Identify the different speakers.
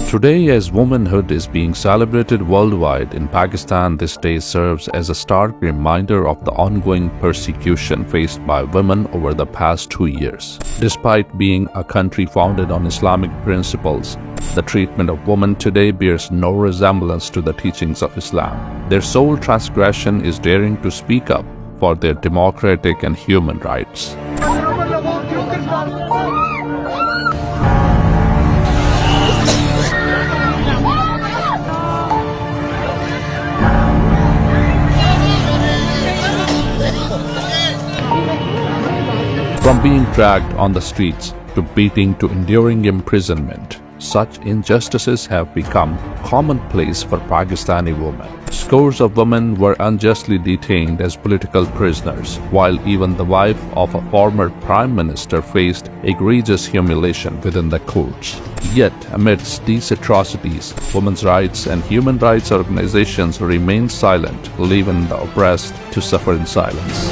Speaker 1: Today, as womanhood is being celebrated worldwide, in Pakistan this day serves as a stark reminder of the ongoing persecution faced by women over the past 2 years. Despite being a country founded on Islamic principles, the treatment of women today bears no resemblance to the teachings of Islam. Their sole transgression is daring to speak up for their democratic and human rights. From being dragged on the streets to beating to enduring imprisonment, such injustices have become commonplace for Pakistani women. Scores of women were unjustly detained as political prisoners, while even the wife of a former prime minister faced egregious humiliation within the courts. Yet, amidst these atrocities, women's rights and human rights organizations remain silent, leaving the oppressed to suffer in silence.